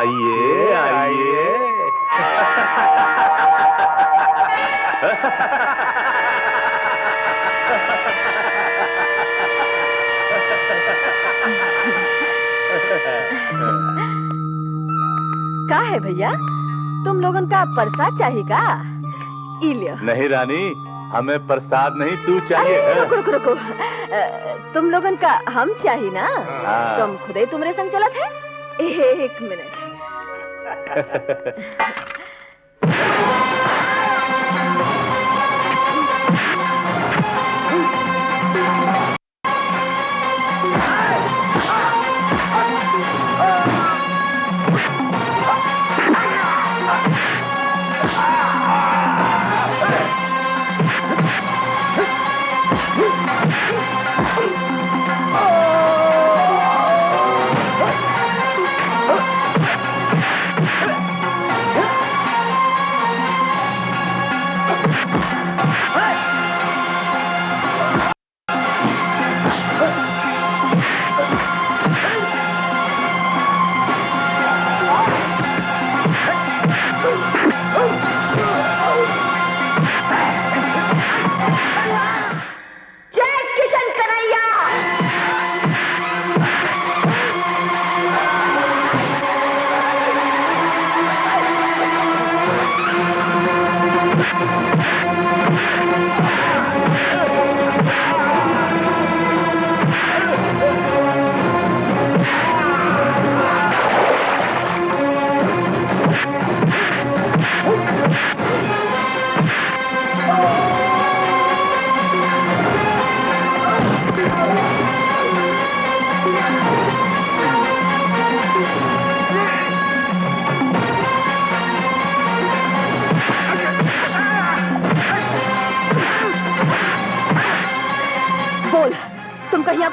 आइए आइए। क्या है भैया, तुम लोगन का प्रसाद चाहिए का? इलियो। नहीं रानी, हमें प्रसाद नहीं, तू चाहिए। अरे रुको रुको रुको, तुम लोगन का हम चाहिए ना? तुम खुदे तुम्हारे संग चला थे। एक मिनट।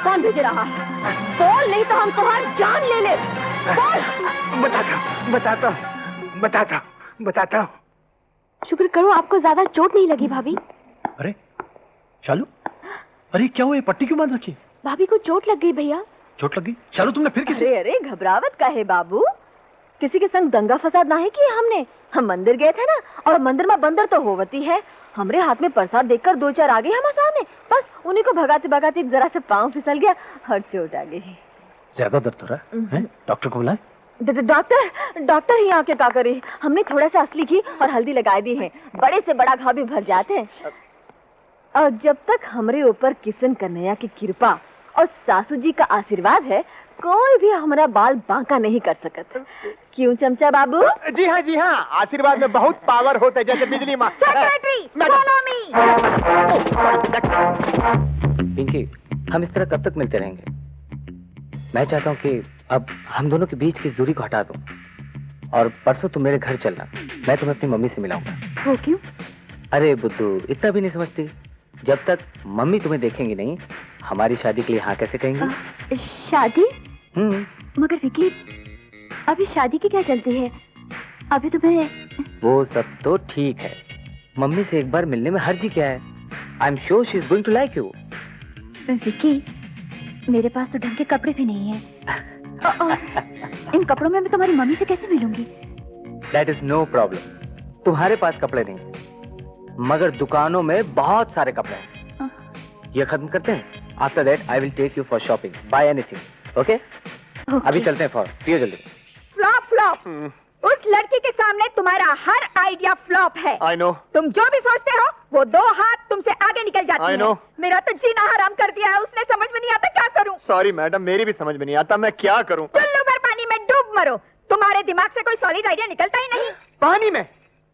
कौन भेज रहा? बोल, नहीं तो हम तुम्हारी जान ले ले। बोल। बताता हूँ। शुक्र करो आपको ज्यादा चोट नहीं लगी भाभी। अरे शालू, अरे क्या हुआ, पट्टी क्यों बांध रखी? भाभी को चोट लग गई भैया। चोट लग गई? शालू तुमने फिर किसी? अरे घबरावत का है बाबू, किसी के संग दंगा फसाद ना है किया हमने। हम मंदिर गए थे ना, और मंदिर में बंदर तो होवती है। हमरे हाथ में प्रसाद देखकर दो चार आ गए हम सामने, बस उन्हीं को भगाते भगाते जरा से पाँव फिसल गया और चोट आ गई। ज्यादा दर्द हो रहा है? डॉक्टर को बुलाए? डॉक्टर ही आके क्या करे? हमने थोड़ा सा असली घी और हल्दी लगाई दी है, बड़े से बड़ा घाव भी भर जाते हैं। और जब तक हमरे ऊपर किशन कन्हैया की कृपा और सासू जी का आशीर्वाद है, कोई भी हमारा बाल बांका नहीं कर सकता। क्यों चमचा बाबू? जी हाँ, आशीर्वाद में बहुत पावर होता है, जैसे बिजली माँ। पिंकी, हम इस तरह कब तक मिलते रहेंगे? मैं चाहता हूँ कि अब हम दोनों के बीच की दूरी को हटा दूं, और परसों तुम मेरे घर चलना, मैं तुम्हें अपनी मम्मी से मिलाऊंगा। वो क्यों? अरे बुद्धू, इतना भी नहीं समझती? जब तक मम्मी तुम्हें देखेंगी नहीं, हमारी शादी के लिए हाँ कैसे कहेंगी? शादी? मगर विकी, अभी शादी की क्या चलती है? अभी तुम्हें... वो सब तो ठीक है, मम्मी से एक बार मिलने में हर्जी क्या है? I am sure she is going to like you. Vicky, मेरे पास तो ढंग के कपड़े भी नहीं है। इन कपड़ों में मैं तुम्हारी मम्मी से कैसे मिलूंगी? That is no problem. तुम्हारे पास कपड़े नहीं, मगर दुकानों में बहुत सारे कपड़े हैं। ये खत्म करते हैं, after that I will take you for shopping, buy anything. Okay? अभी चलते हैं, फॉर पियो जल्दी। फ्लॉप। उस लड़की के सामने तुम्हारा हर आइडिया फ्लॉप है। I know. तुम जो भी सोचते हो वो दो हाथ तुमसे आगे निकल जाती I know. है। मेरा तो जीना हराम कर दिया है उसने, समझ में नहीं आता क्या करूं। सॉरी मैडम, मेरी भी समझ में नहीं आता, मैं क्या करूं? चुल्लू भर पानी में डूब मरो, तुम्हारे दिमाग से कोई सॉलिड आइडिया निकलता ही नहीं। पानी में?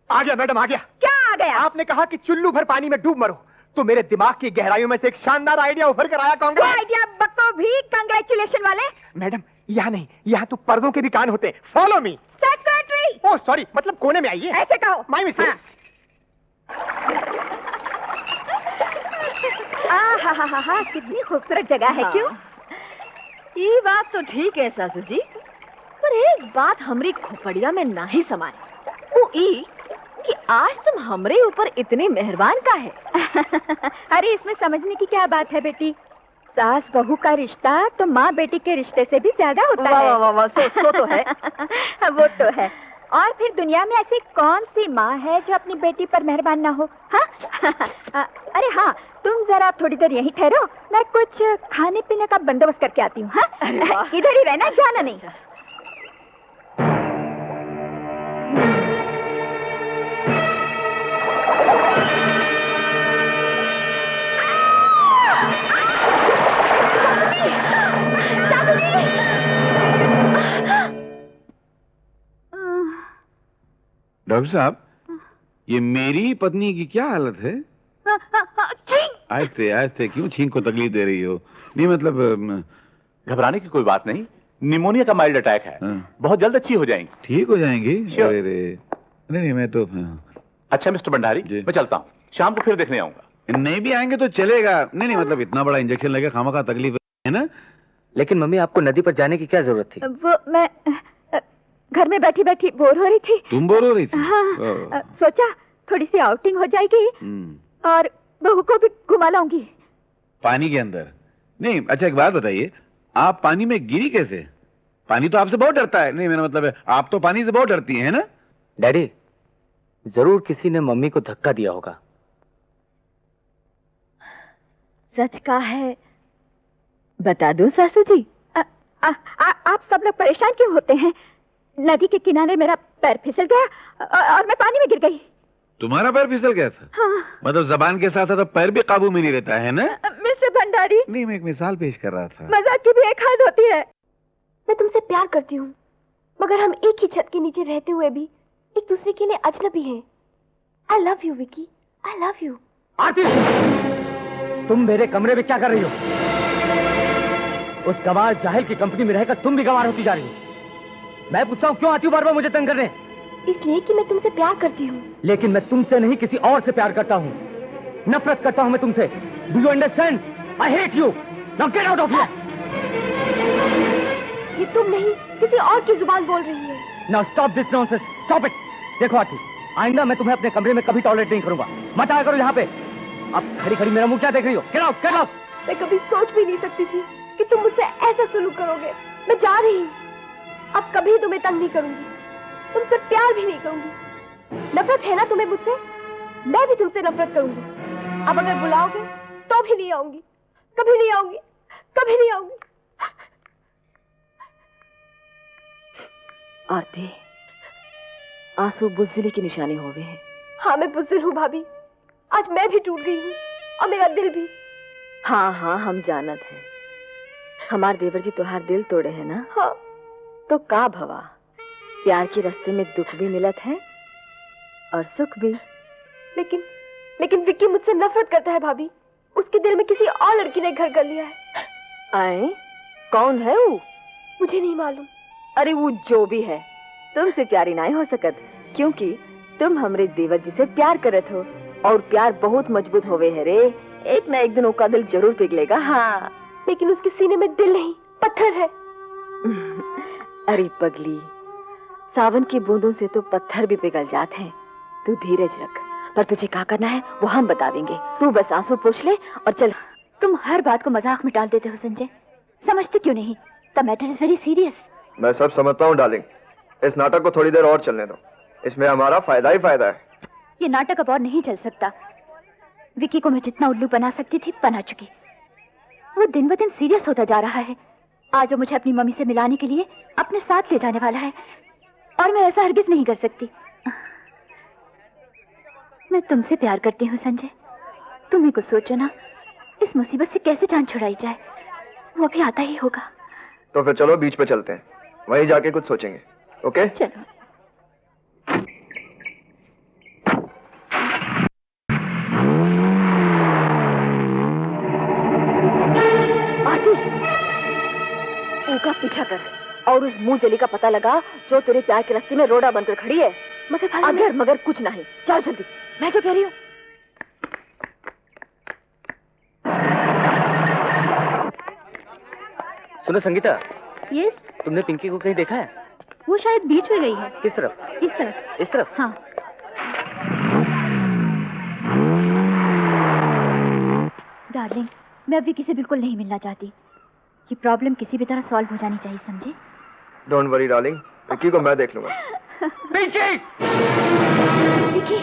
आ गया मैडम, आ गया। क्या आ गया? आपने कहा कि चुल्लू भर पानी में डूब मरो, तो मेरे दिमाग की गहराइयों में से एक शानदार आइडिया उभर कर आया। कांग्रेस आइडिया बको भी कांग्रेचुलेशन वाले। मैडम यहाँ नहीं, यहाँ तो पर्दों के भी कान होते हैं। Follow me. Secretary. Oh sorry, मतलब कोने में आइए। ऐसे कहो। My mistake. हाँ, कितनी खूबसूरत जगह है। क्यों? ये बात तो ठीक है सासू जी, पर एक बात हमरी खोपड़िया में ना ही समाए, वो ई कि आज तुम हमरे ऊपर इतने मेहरबान का है। अरे इसमें समझने की क्या बात है बेटी? सास बहू का रिश्ता तो माँ बेटी के रिश्ते से भी ज्यादा होता वाह है। वाह वाह वाह, सो तो है। वो तो है। और फिर दुनिया में ऐसी कौन सी माँ है जो अपनी बेटी पर मेहरबान ना हो? हाँ? अरे हाँ, तुम जरा थोड़ी देर यहीं ठहरो, मैं कुछ खाने पीने का बंदोबस्त करके आती हूँ। हाँ? इधर ही रहना, जाना नहीं। डॉक्टर साहब, ये मेरी पत्नी की क्या हालत है? आहिस्ते क्यों छींक को तकलीफ दे रही हो? नहीं मतलब घबराने की कोई बात नहीं, निमोनिया का माइल्ड अटैक है। हाँ। बहुत जल्द अच्छी हो जाएंगी। ठीक हो जाएंगी? Sure. अरे नहीं मैं तो अच्छा मिस्टर भंडारी, जी। मैं चलता हूँ, शाम को फिर देखने आऊंगा। नहीं भी आएंगे तो चलेगा। नहीं मतलब इतना बड़ा इंजेक्शन लगे खामखा तकलीफ है ना। लेकिन मम्मी, आपको नदी पर जाने की क्या जरूरत थी? वो मैं घर में बैठी बैठी बोर हो रही थी। तुम बोर हो रही थी? हाँ, सोचा थोड़ी सी आउटिंग हो जाएगी और बहू को भी घुमा लाऊंगी। पानी के अंदर? नहीं, अच्छा एक बात बताइए, आप पानी में गिरी कैसे? पानी तो आपसे बहुत डरता है। नहीं मेरा मतलब है, आप तो पानी से बहुत डरती हैं ना? डैडी, जरूर किसी ने मम्मी को धक्का दिया होगा। सच का है, बता दूं सासू जी? आप सब लोग परेशान क्यों होते हैं? नदी के किनारे मेरा पैर फिसल गया और मैं पानी में गिर गई। तुम्हारा पैर फिसल गया था? हाँ। मतलब जबान के साथ साथ पैर भी काबू में नहीं रहता है ना? मिस्टर भंडारी, नहीं मैं एक मिसाल पेश कर रहा था। मजाक की भी एक हद होती है। मैं तुमसे प्यार करती हूँ, मगर हम एक ही छत के नीचे रहते हुए भी एक दूसरे के लिए अजनबी हैं। I love you Vicky, I love you. Aarti, तुम मेरे कमरे में क्या कर रही हो? उस गवार जाहिल की कंपनी में रहकर तुम भी गवार होती जा रही हो। मैं पूछता हूँ क्यों आती हो बार बार मुझे तंग करने? इसलिए कि मैं तुमसे प्यार करती हूँ। लेकिन मैं तुमसे नहीं, किसी और से प्यार करता हूँ। नफरत करता हूँ मैं तुमसे। Do you understand? I hate you. Now get out of here. ये तुम नहीं, किसी और की जुबान बोल रही है। Now stop this nonsense, stop it. देखो आरती, आइंदा मैं तुम्हें अपने कमरे में कभी टॉयलेट नहीं करूंगा। मत आया करो यहाँ पे। अब खड़ी खड़ी मेरा मुंह क्या देख रही हो? Get out, get out. मैं कभी सोच भी नहीं सकती थी कि तुम मुझसे ऐसा सलूक करोगे। मैं जा रही हूँ, अब कभी तुम्हें तंग नहीं करूंगी, तुमसे प्यार भी नहीं करूंगी। नफरत है ना तुम्हें मुझसे? मैं भी तुमसे नफरत करूंगी। अब अगर बुलाओगे तो भी नहीं आऊंगी, कभी नहीं आऊंगी, कभी नहीं आऊंगी। आरती, आंसू बुज़दिली की निशानी हो गए हैं। हाँ मैं बुज़दिल हूँ भाभी, आज मैं भी टूट गई हूँ और मेरा दिल भी। हाँ हाँ हम जानत हैं, हमार देवर जी तुम्हार दिल तोड़े हैं ना। हाँ तो का भवा, प्यार के रास्ते में दुख भी मिलत है और सुख भी। लेकिन विक्की मुझसे नफरत करता है भाभी। उसके दिल में किसी और लड़की ने घर कर लिया है। आए, कौन है वो? मुझे नहीं मालूम। अरे वो जो भी है, तुमसे प्यारी नहीं हो सकत, क्योंकि तुम हमरे देवर जी से प्यार करत हो और प्यार बहुत मजबूत होवे है रे। एक ना एक दिन उसका दिल जरूर पिघलेगा। हाँ, लेकिन उसके सीने में दिल नहीं, पत्थर है। अरे पगली, सावन की बूंदों से तो पत्थर भी पिघल जाते हैं। तू धीरज रख, पर तुझे क्या करना है वो हम बता देंगे। तू बस आंसू पोंछ ले और चल। तुम हर बात को मजाक में डाल देते हो संजय, समझते क्यों नहीं? The matter is very serious. मैं सब समझता हूँ डार्लिंग, इस नाटक को थोड़ी देर और चलने दो, इसमें हमारा फायदा ही फायदा है। ये नाटक अब और नहीं चल सकता। विकी को मैं जितना उल्लू बना सकती थी बना चुकी। वो दिन ब दिन सीरियस होता जा रहा है। आज वो मुझे अपनी मम्मी से मिलाने के लिए अपने साथ ले जाने वाला है और मैं ऐसा हरगिज नहीं कर सकती। मैं तुमसे प्यार करती हूँ संजय, तुम ही कुछ सोचो ना, इस मुसीबत से कैसे जान छुड़ाई जाए। वो भी आता ही होगा। तो फिर चलो बीच पे चलते हैं, वहीं जाके कुछ सोचेंगे। ओके चलो। उनका पीछा कर और उस मुंह जली का पता लगा जो तेरे प्यार के रास्ते में रोड़ा बनकर खड़ी है। मगर मगर कुछ नहीं, जाओ जल्दी, मैं जो कह रही हूँ। सुनो संगीता, यस, तुमने पिंकी को कहीं देखा है? वो शायद बीच में गई है। किस तरफ? इस तरफ। इस तरफ? हाँ। डार्लिंग, मैं अब विकी से बिल्कुल नहीं मिलना चाहती। ये प्रॉब्लम किसी भी तरह सॉल्व हो जानी चाहिए, समझे? डोंट वरी डार्लिंग, विक्की को मैं देख लूंगा। विकी! विकी!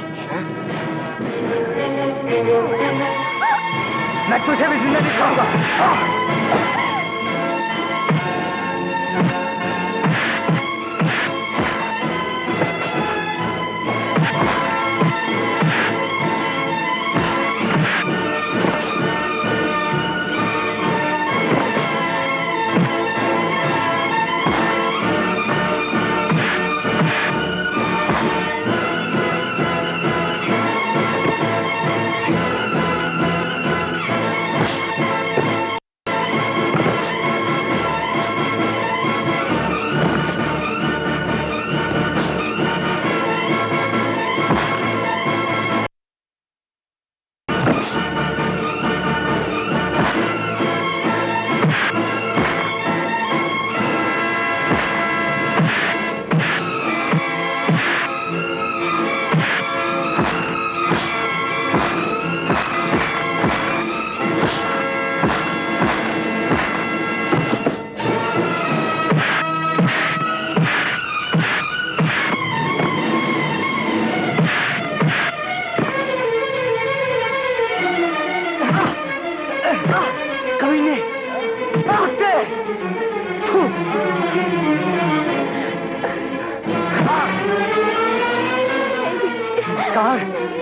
मैं तुझे भी जिंदा नहीं छोड़ूंगा।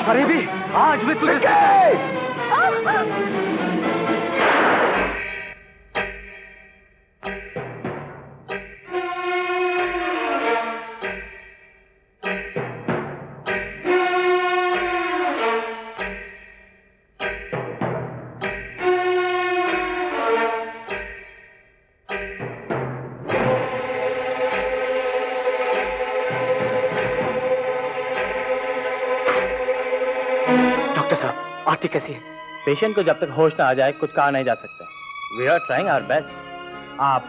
अरे भी आज मैं तुझे आरती कैसी है? पेशेंट को जब तक होश ना आ जाए कुछ कहा नहीं जा सकता। We are trying our best. आप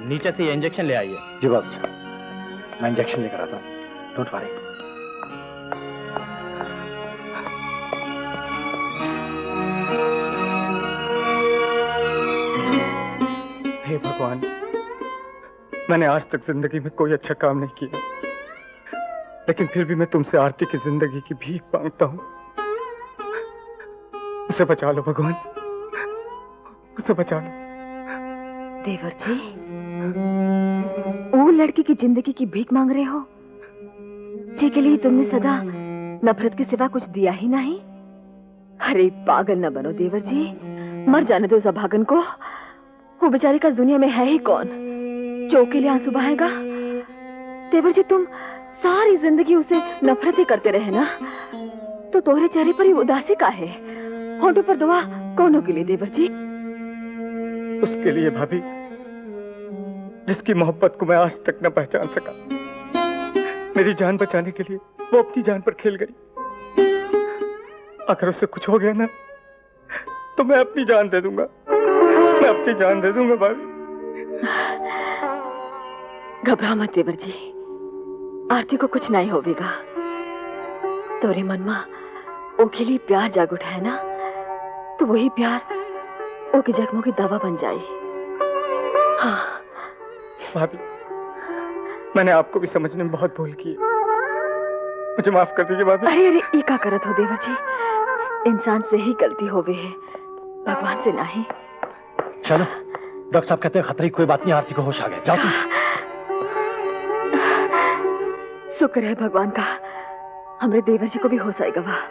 नीचे से इंजेक्शन ले आइए। जी बॉस, मैं इंजेक्शन लेकर आता हूँ, डोंट वरी। हे भगवान, मैंने आज तक जिंदगी में कोई अच्छा काम नहीं किया, लेकिन फिर भी मैं तुमसे आरती की जिंदगी की भीख मांगता हूँ। उसे बचा लो भगवान, उसे बचा लो। देवर जी, वो लड़की की जिंदगी की भीख मांग रहे हो, जी के लिए तुमने सदा नफरत के सिवा कुछ दिया ही नहीं। अरे पागल न बनो देवर जी, मर जाने दो उस अभागन को। वो बेचारी का दुनिया में है ही कौन जो के लिए आंसू बहाएगा। देवर जी, तुम सारी जिंदगी उसे नफरत ही करते रहे ना, तो तोहरे चेहरे पर ही उदासी का है, होठों पर दुआ कौनों के लिए देवर जी? उसके लिए भाभी, जिसकी मोहब्बत को मैं आज तक न पहचान सका। मेरी जान बचाने के लिए वो अपनी जान पर खेल गई। अगर उससे कुछ हो गया ना, तो मैं अपनी जान दे दूंगा, मैं अपनी जान दे दूंगा भाभी। घबरा मत देवर जी, आरती को कुछ नहीं होगा। तोरे मन में ओके लिए प्यार जाग उठा है ना, तो वही प्यार ओके जख्मों की दवा बन जाए। हाँ भाभी, मैंने आपको भी समझने में बहुत भूल की है, मुझे माफ कर दीजिए भाभी। अरे अरे, ये क्या करत हो देवर जी, इंसान से ही गलती होवे है, भगवान से नहीं। चलो, डॉक्टर साहब कहते हैं खतरे की कोई बात नहीं, आरती को होश आ गया। जाओ तुम। शुक्र है भगवान का, हमरे देवर जी को भी होश आएगा। वाह।